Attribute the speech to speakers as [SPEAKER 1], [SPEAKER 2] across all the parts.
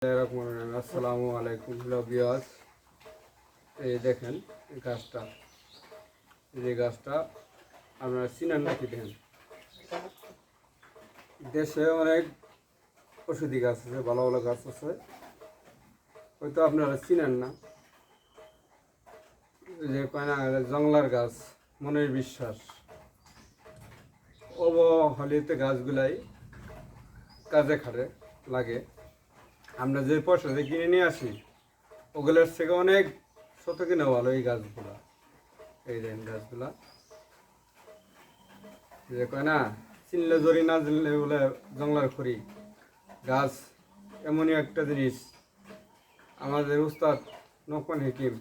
[SPEAKER 1] আসসালামু আলাইকুম ভিউয়ার্স। এই দেখেন গাছটা, যে গাছটা আপনারা চিনেন নাকি? দেখেন, দেশে অনেক ওষুধি গাছ আছে, ভালো ভালো গাছ আছে, হয়তো আপনারা চিনেন না। যে কয় না জংলার গাছ, মনের বিশ্বাস, অবহেলিত গাছগুলাই কাজে খাটে লাগে। আমরা যে পয়সা দিয়ে কিনে নিয়ে আসি, ওগুলোর থেকে অনেক শত কিনা ভালো এই গাছগুলা। এই দেখেন গাছগুলা, যে কয় না চিনলে জরি, না চিনলে বলে জংলার খড়ি। গাছ এমনই একটা জিনিস, আমাদের উস্তাদ নকমান হাকিম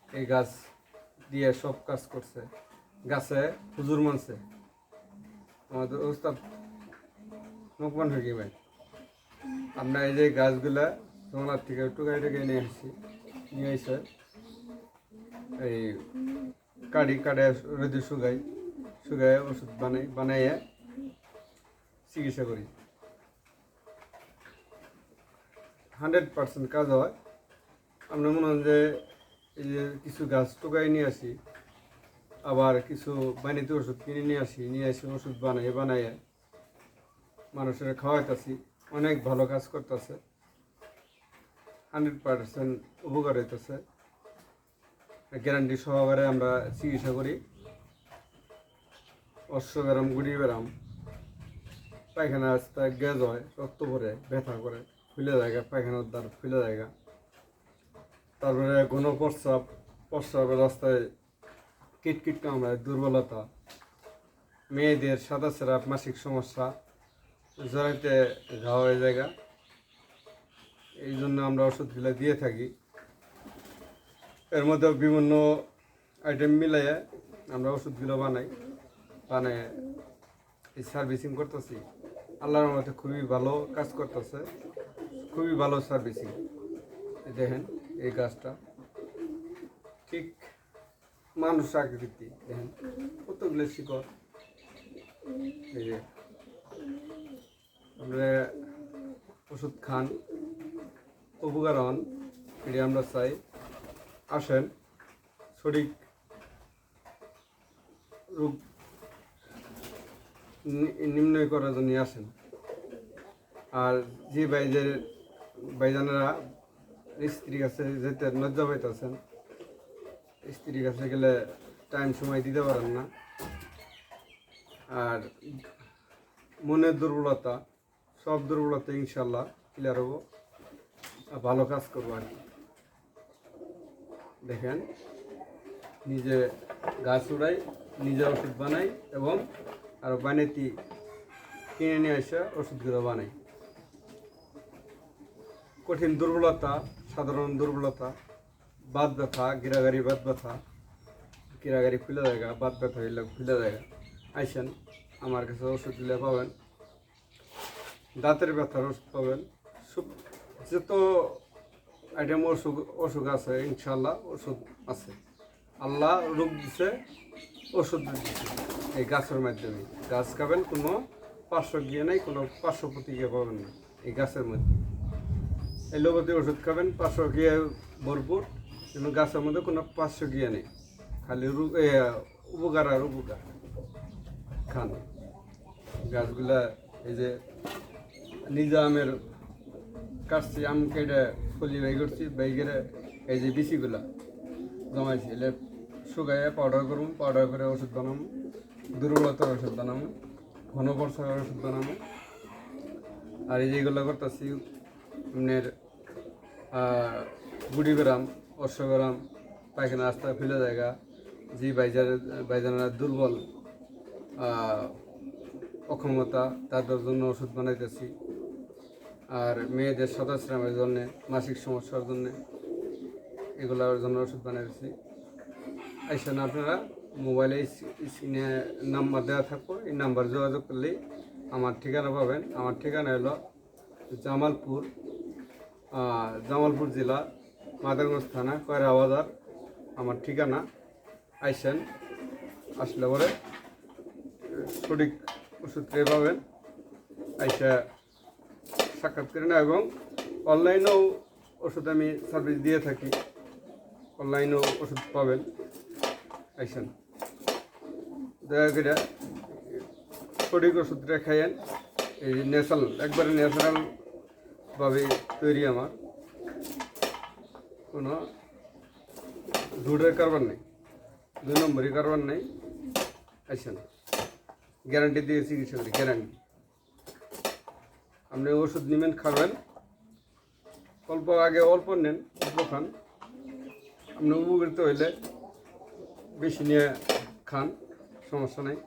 [SPEAKER 1] এই গাছ দিয়ে সব কাজ করছে, গাছে হুজুর মানছে আমাদের উস্তাদ নকমান হাকিমে। আমরা এই যে গাছগুলা জংলার থেকে টুকাই টুকাই নিয়ে এসে এই কাটে রোদে শুকাই ওষুধ বানাইয়ে চিকিৎসা করি। 100% কাজ হয়। আমরা মনে হয় যে এই যে কিছু গাছ টুকাই নিয়ে আসি, আবার কিছু বানিতে ওষুধ কিনে নিয়ে আসি ওষুধ বানাইয়ে মানুষের খাওয়াইতেছি, অনেক ভালো কাজ করতেছে, 100% উপকার হইতেছে। গ্যারান্টি সহকারে আমরা চিকিৎসা করি। অশ্বব্যারাম, গুড়ি ব্যারাম, পায়খানা রাস্তায় গ্যাস হয়, রক্ত ভরে, ব্যথা করে, ফুলে জায়গা, পায়খানার দ্বার ফুলে জায়গা, তারপরে ঘন প্রস্রাবের রাস্তায় কিটকিট কামড়ায়, দুর্বলতা, মেয়েদের সাদা সেরাপ, মাসিক সমস্যা, জড়াইতে ঘা হয়ে জায়গা, এই জন্য আমরা ওষুধগুলো দিয়ে থাকি। এর মধ্যে বিভিন্ন আইটেম মিলাইয়ে আমরা ওষুধগুলো বানাই এই সার্ভিসিং করতেছি। আল্লাহর মধ্যে খুবই ভালো কাজ করতেছে, খুবই ভালো সার্ভিসিং। দেখেন এই গাছটা ঠিক মানুষ আকৃতি, দেখেন কতগুলো শিকড়। এই যে আমরা ওষুধ খান, উপকার হন, এটি আমরা চাই। আসেন, সঠিক রোগ নির্ণয় করার জন্য আসেন। আর যে ভাইজানেরা স্ত্রী কাছে যেতে লজ্জা পাইতেছেন, স্ত্রী কাছে গেলে টাইম সময় দিতে পারেন না, আর মনের দুর্বলতা, সব দুর্বলতা ইনশাল্লাহ ক্লিয়ার হবো, ভালো কাজ করবো আর কি। দেখেন, নিজে গাছ উড়াই, নিজে ওষুধ বানাই, এবং আরও বানাইতে কিনে নিয়ে এসে ওষুধগুলো বানাই। কঠিন দুর্বলতা, সাধারণ দুর্বলতা, বাত ব্যথা, গিরাগাড়ি বাত ব্যথা, গিরাগাড়ি ফুলে জায়গা, বাত ব্যথা হইলে ফুলে জায়গা, আইসেন আমার কাছে ওষুধ দিলে পাবেন। দাঁতের ব্যথার ওষুধ পাবেন, যত আইটেম অসুখ আছে ইনশাল্লাহ ওষুধ আছে। আল্লাহ রোগ দিছে, ওষুধ দিচ্ছে এই গাছের মাধ্যমে। গাছ খাবেন, কোনো পার্শ্ব গিয়ে নেই, কোনো পার্শ্ব প্রতিক্রিয়া পাবেন না এই গাছের মধ্যে। এলোপ্যাথি ওষুধ খাবেন, পার্শ্ব গিয়ে ভরপুর, কিন্তু গাছের মধ্যে কোনো পার্শ্ব গিয়ে নেই, খালি উপকার আর উপকার। খান গাছগুলা। এই যে নিজে আমের কাটছি, আম কেটে ফলি বাই করছি, বাইকেরে এই যে বিচিগুলা জমাইছি, এলে শুকাইয়ে পাউডার করুন, পাউডার করে ওষুধ বানাবো, দুর্বলতার ওষুধ বানাবো, ঘন বর্ষার ওষুধ বানাবো। আর এই যেগুলো করতেছি আপনার গুড়ি ব্যারাম, অশ্বব্যারাম, পায়খানা রাস্তায় ফেলে জায়গা, যে বাইজানেরা দুর্বল, অক্ষমতা, তাদের জন্য ওষুধ বানাইতেছি। আর মেয়েদের সদাশ্রমের জন্যে, মাসিক সমস্যার জন্যে, এগুলোর জন্য ওষুধ বানাইতেছি। আইসেন আপনারা, মোবাইলে স্ক্রিনে নাম্বার দেওয়া থাকবো, এই নাম্বার যোগাযোগ করলেই আমার ঠিকানা পাবেন। আমার ঠিকানা হলো জামালপুর জেলা, মাদারগঞ্জ থানা, কয়রা বাজার আমার ঠিকানা। আইসেন, আসলে পরে সঠিক ওষুধ পেয়ে পাবেন। আইসা সাক্ষাৎ করে না, এবং অনলাইনেও ওষুধ আমি সার্ভিস দিয়ে থাকি, অনলাইনেও ওষুধ পাবেন, আইসেন দয়া করে সঠিক ওষুধটা খাইয়েন। এই ন্যাচারাল, একবারে ন্যাচারালভাবে তৈরি, আমার কোনো দুধের কারবার নেই, 2 নম্বরই কারবার নেই। আইসেন, গ্যারান্টি দিয়ে চিকিৎসা করি, গ্যারান্টি। আপনি ওষুধ নেবেন, খাবেন, অল্প আগে অল্প নেন, অল্প খান, আপনি উপকৃত হইলে বেশি নিয়ে খান, সমস্যা নেই।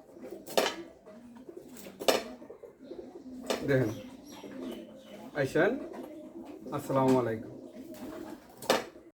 [SPEAKER 1] দেখেন, আইসেন। আসসালামু আলাইকুম।